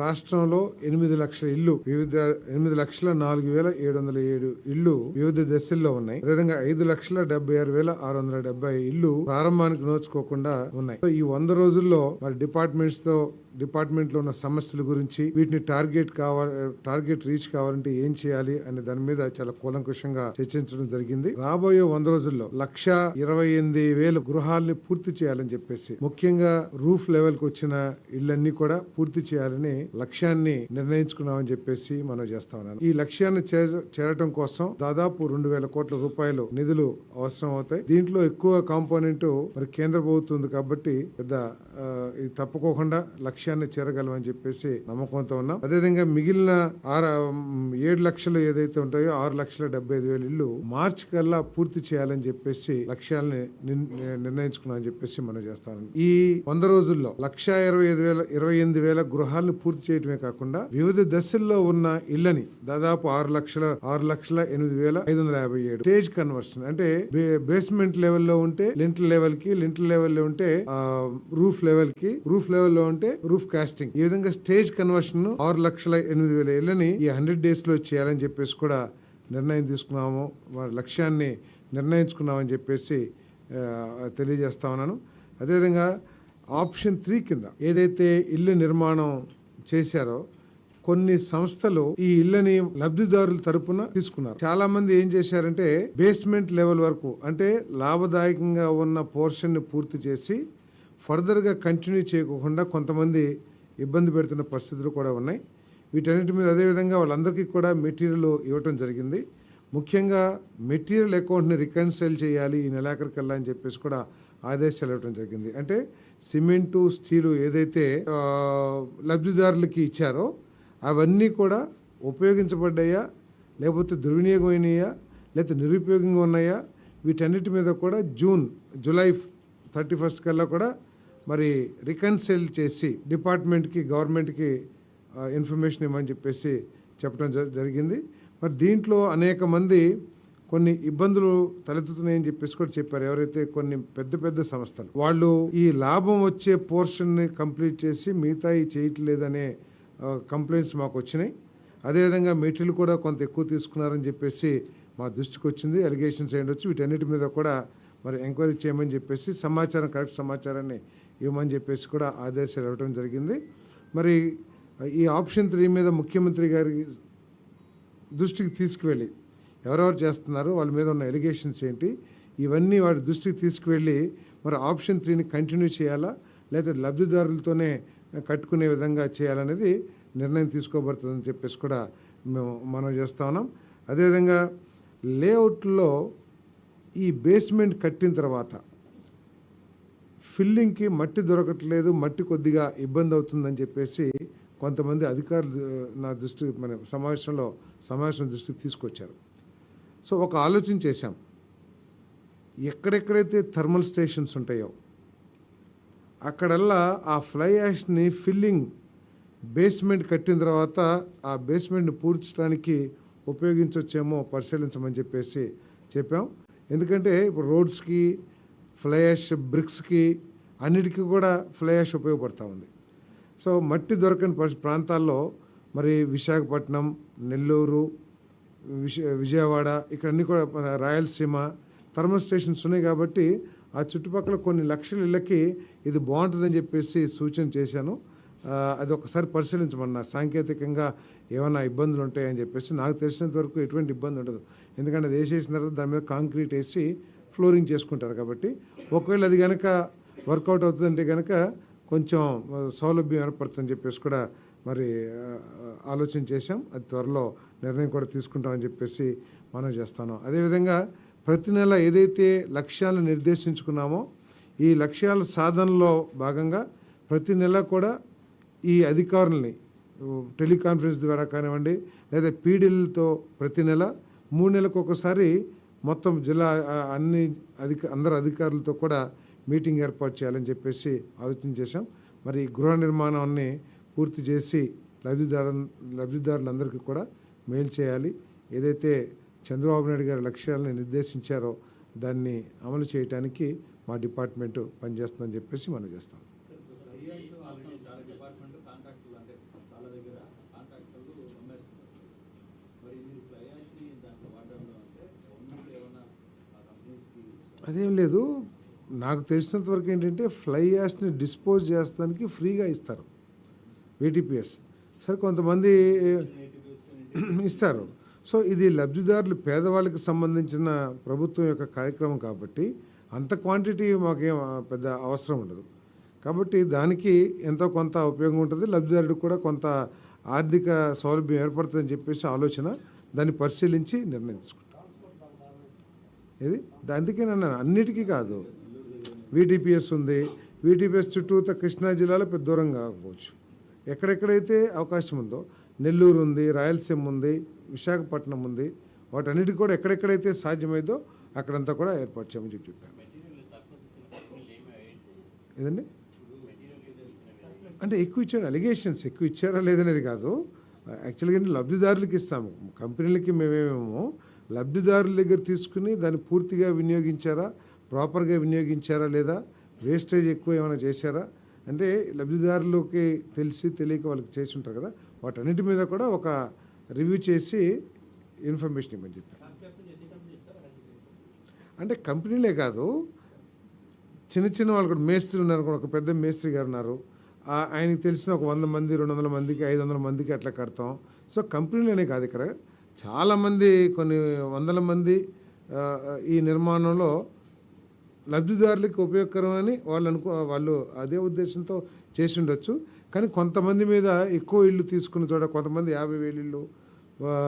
రాష్ట్రంలో 8 లక్షల ఇల్లు 8,04,707 ఇల్లు వివిధ దశల్లో ఉన్నాయి. అదేవిధంగా 5,76,670 ఇల్లు ప్రారంభానికి నోచుకోకుండా ఉన్నాయి. ఈ 100 రోజుల్లో మరి డిపార్ట్మెంట్ లో ఉన్న సమస్యల గురించి, వీటిని టార్గెట్ రీచ్ కావాలంటే ఏం చేయాలి అనే దాని మీద చాలా కూలంకుషంగా చర్చించడం జరిగింది. రాబోయే 100 రోజుల్లో 1,28,000 గృహాలని పూర్తి చేయాలని చెప్పేసి, ముఖ్యంగా రూఫ్ లెవెల్ కు వచ్చిన ఇళ్లన్నీ కూడా పూర్తి చేయాలని లక్ష్యాన్ని నిర్ణయించుకున్నామని చెప్పేసి మనం చేస్తా ఉన్నాను. ఈ లక్ష్యాన్ని చేరటం కోసం దాదాపు 2,000 కోట్ల రూపాయలు నిధులు అవసరం అవుతాయి. దీంట్లో ఎక్కువ కాంపోనెంట్ మరి కేంద్ర ప్రభుత్వం ఉంది కాబట్టి పెద్ద ఇది తప్పుకోకుండా లక్ష్యాన్ని చేరగలమని చెప్పేసి నమ్మకంతో ఉన్నాం. అదేవిధంగా మిగిలిన 7 లక్షలు ఏదైతే ఉంటాయో 6,75,000 ఇల్లు మార్చి కల్లా పూర్తి చేయాలని చెప్పేసి లక్ష్యాలని నిర్ణయించుకున్నామని చెప్పేసి మనం చేస్తాం. ఈ 100 రోజుల్లో 1,28,000 గృహాలను పూర్తి చేయటమే కాకుండా వివిధ దశల్లో ఉన్న ఇళ్లని దాదాపు 6,08,557 స్టేజ్ కన్వర్షన్ అంటే బేస్మెంట్ లెవెల్లో ఉంటే లింటల్ లెవెల్ కి, లింటల్ లెవెల్లో ఉంటే రూఫ్ లెవెల్ కి, రూఫ్ లెవెల్లో ఉంటే రూఫ్ కాస్టింగ్, ఈ విధంగా స్టేజ్ కన్వర్షన్ 6,08,000 ఇళ్లని ఈ 100 days లో చేయాలని చెప్పేసి కూడా నిర్ణయం తీసుకున్నాము. లక్ష్యాన్ని నిర్ణయించుకున్నామని చెప్పేసి తెలియజేస్తా ఉన్నాను. అదేవిధంగా ఆప్షన్ 3 కింద ఏదైతే ఇల్లు నిర్మాణం చేశారో కొన్ని సంస్థలు ఈ ఇళ్లని లబ్ధిదారుల తరపున తీసుకున్నారు. చాలా మంది ఏం చేశారంటే బేస్మెంట్ లెవెల్ వరకు అంటే లాభదాయకంగా ఉన్న పోర్షన్ ని పూర్తి చేసి ఫర్దర్ గా కంటిన్యూ చేయకుండా కొంతమంది ఇబ్బంది పెడుతున్న పరిస్థితులు కూడా ఉన్నాయి. వీటన్నిటి మీద అదేవిధంగా వాళ్ళందరికీ కూడా మెటీరియల్ ఇవ్వటం జరిగింది. ముఖ్యంగా మెటీరియల్ అకౌంట్ని రికన్సైల్ చేయాలి ఈ నెలాఖరికల్లా అని చెప్పేసి కూడా ఆదేశాలు ఇవ్వడం జరిగింది. అంటే సిమెంటు, స్టీలు ఏదైతే లబ్ధిదారులకి ఇచ్చారో అవన్నీ కూడా ఉపయోగించబడ్డాయా, లేకపోతే దుర్వినియోగమైనయా, లేకపోతే నిరుపయోగంగా ఉన్నాయా, వీటన్నిటి మీద కూడా జూలై 31 కల్లా కూడా మరి రికన్సైల్ చేసి డిపార్ట్మెంట్కి, గవర్నమెంట్కి ఇన్ఫర్మేషన్ ఇవ్వమని చెప్పేసి చెప్పడం జరిగింది. మరి దీంట్లో అనేక మంది కొన్ని ఇబ్బందులు తలెత్తుతున్నాయని చెప్పేసి కూడా చెప్పారు. ఎవరైతే కొన్ని పెద్ద పెద్ద సంస్థలు వాళ్ళు ఈ లాభం వచ్చే పోర్షన్ని కంప్లీట్ చేసి మిగతా చేయట్లేదనే కంప్లైంట్స్ మాకు వచ్చినాయి. అదేవిధంగా మెటీరియల్ కూడా కొంత ఎక్కువ తీసుకున్నారని చెప్పేసి మా దృష్టికి వచ్చింది. అలిగేషన్స్ ఏంటొచ్చు, వీటన్నిటి మీద కూడా మరి ఎంక్వైరీ చేయమని చెప్పేసి కరెక్ట్ సమాచారాన్ని ఇవ్వమని చెప్పేసి కూడా ఆదేశాలు ఇవ్వడం జరిగింది. మరి ఈ ఆప్షన్ 3 మీద ముఖ్యమంత్రి గారి దృష్టికి తీసుకువెళ్ళి ఎవరెవరు చేస్తున్నారు, వాళ్ళ మీద ఉన్న ఎలిగేషన్స్ ఏంటి, ఇవన్నీ వాడి దృష్టికి తీసుకువెళ్ళి మరి ఆప్షన్ 3ని కంటిన్యూ చేయాలా లేదా లబ్ధిదారులతోనే కట్టుకునే విధంగా చేయాలనేది నిర్ణయం తీసుకోబడుతుందని చెప్పేసి కూడా మనం చేస్తా ఉన్నాం. అదేవిధంగా లేఅవుట్లో ఈ బేస్మెంట్ కట్టిన తర్వాత ఫిల్లింగ్కి మట్టి దొరకట్లేదు, మట్టి కొద్దిగా ఇబ్బంది అవుతుందని చెప్పేసి కొంతమంది అధికారులు నా దృష్టి మన సమావేశం దృష్టికి తీసుకొచ్చారు. సో ఒక ఆలోచన చేశాం, ఎక్కడెక్కడైతే థర్మల్ స్టేషన్స్ ఉంటాయో అక్కడల్లా ఆ ఫ్లై యాష్ని ఫిల్లింగ్ బేస్మెంట్ కట్టిన తర్వాత ఆ బేస్మెంట్ని పూడ్చడానికి ఉపయోగించవచ్చేమో పరిశీలించమని చెప్పేసి చెప్పాం. ఎందుకంటే ఇప్పుడు రోడ్స్కి, ఫ్లై యాష్ బ్రిక్స్కి అన్నిటికీ కూడా ఫ్లై యాష్ ఉపయోగపడుతూ ఉంది. సో మట్టి దొరకని ప్రాంతాల్లో మరి విశాఖపట్నం, నెల్లూరు, విజయవాడ ఇక్కడన్నీ కూడా రాయలసీమ థర్మల్ స్టేషన్స్ ఉన్నాయి కాబట్టి ఆ చుట్టుపక్కల కొన్ని లక్షల ఇళ్ళకి ఇది బాగుంటుందని చెప్పేసి సూచన చేశాను. అది ఒకసారి పరిశీలించమన్నా. సాంకేతికంగా ఏమైనా ఇబ్బందులు ఉంటాయని చెప్పేసి నాకు తెలిసినంత వరకు ఎటువంటి ఇబ్బంది ఉండదు. ఎందుకంటే అది వేసేసిన తర్వాత దాని మీద కాంక్రీట్ వేసి ఫ్లోరింగ్ చేసుకుంటారు కాబట్టి ఒకవేళ అది కనుక వర్కౌట్ అవుతుందంటే కనుక కొంచెం సౌలభ్యం ఏర్పడుతుందని చెప్పేసి కూడా మరి ఆలోచన చేశాం. అది త్వరలో నిర్ణయం కూడా తీసుకుంటామని చెప్పేసి మనం చేస్తాను. అదేవిధంగా ప్రతి నెల ఏదైతే లక్ష్యాలను నిర్దేశించుకున్నామో ఈ లక్ష్యాల సాధనలో భాగంగా ప్రతి నెల కూడా ఈ అధికారుల్ని టెలికాన్ఫరెన్స్ ద్వారా కానివ్వండి లేదా పీడీలతో ప్రతి నెల 3 నెలలకు ఒకసారి మొత్తం జిల్లా అందరు అధికారులతో కూడా మీటింగ్ ఏర్పాటు చేయాలని చెప్పేసి ఆలోచన చేశాం. మరి గృహ నిర్మాణాన్ని పూర్తి చేసి లబ్ధిదారులందరికీ కూడా మేలు చేయాలి. ఏదైతే చంద్రబాబు నాయుడు గారి లక్ష్యాలను నిర్దేశించారో దాన్ని అమలు చేయడానికి మా డిపార్ట్మెంటు పనిచేస్తుందని చెప్పేసి మనం చేస్తాం. అదేం లేదు. నాకు తెలిసినంత వరకు ఏంటంటే ఫ్లై యాష్ని డిస్పోజ్ చేస్తానికి ఫ్రీగా ఇస్తారు వీటీపీఎస్. సరే కొంతమంది ఇస్తారు. సో ఇది లబ్ధిదారులు పేదవాళ్ళకి సంబంధించిన ప్రభుత్వం యొక్క కార్యక్రమం కాబట్టి అంత క్వాంటిటీ మాకేం పెద్ద అవసరం ఉండదు. కాబట్టి దానికి ఎంతో కొంత ఉపయోగం ఉంటుంది, లబ్ధిదారుడికి కూడా కొంత ఆర్థిక సౌలభ్యం ఏర్పడుతుందని చెప్పేసి ఆలోచన, దాన్ని పరిశీలించి నిర్ణయం తీసుకుంటాం. ఇది అందుకే నన్ను అన్నిటికీ కాదు, వీటీపీఎస్ ఉంది, వీటీపీఎస్ చుట్టూత కృష్ణా జిల్లాలో పెద్ద దూరం కాకపోవచ్చు, ఎక్కడెక్కడైతే అవకాశం ఉందో నెల్లూరు ఉంది, రాయలసీమ ఉంది, విశాఖపట్నం ఉంది, వాటన్నిటికి కూడా ఎక్కడెక్కడైతే సాధ్యమైందో అక్కడంతా కూడా ఏర్పాటు చేయమని చెప్పాను. ఏదండి అంటే ఎక్కువ ఇచ్చాడు అలిగేషన్స్, ఎక్కువ ఇచ్చారా లేదనేది కాదు. యాక్చువల్గా లబ్ధిదారులకి ఇస్తాము, కంపెనీలకి మేమేమో లబ్ధిదారుల దగ్గర తీసుకుని దాన్ని పూర్తిగా వినియోగించారా, ప్రాపర్గా వినియోగించారా లేదా, వేస్టేజ్ ఎక్కువ ఏమైనా చేశారా అంటే లబ్ధిదారులకి తెలిసి తెలియక వాళ్ళకి చేసి ఉంటారు కదా, వాటన్నిటి మీద కూడా ఒక రివ్యూ చేసి ఇన్ఫర్మేషన్ ఇవ్వమని చెప్పారు. అంటే కంపెనీలే కాదు, చిన్న చిన్న వాళ్ళు కూడా మేస్త్రి ఉన్నారు, ఒక పెద్ద మేస్త్రి గారు ఉన్నారు, ఆయనకి తెలిసిన ఒక 100 మంది 200 మందికి 500 మందికి అట్లా కడతాం. సో కంపెనీలనే కాదు, ఇక్కడ చాలామంది కొన్ని వందల మంది ఈ నిర్మాణంలో లబ్ధిదారులకి ఉపయోగకరమని వాళ్ళు అదే ఉద్దేశంతో చేసి ఉండొచ్చు. కానీ కొంతమంది మీద ఎక్కువ ఇళ్ళు తీసుకున్న చోట కొంతమంది 50,000 ఇళ్ళు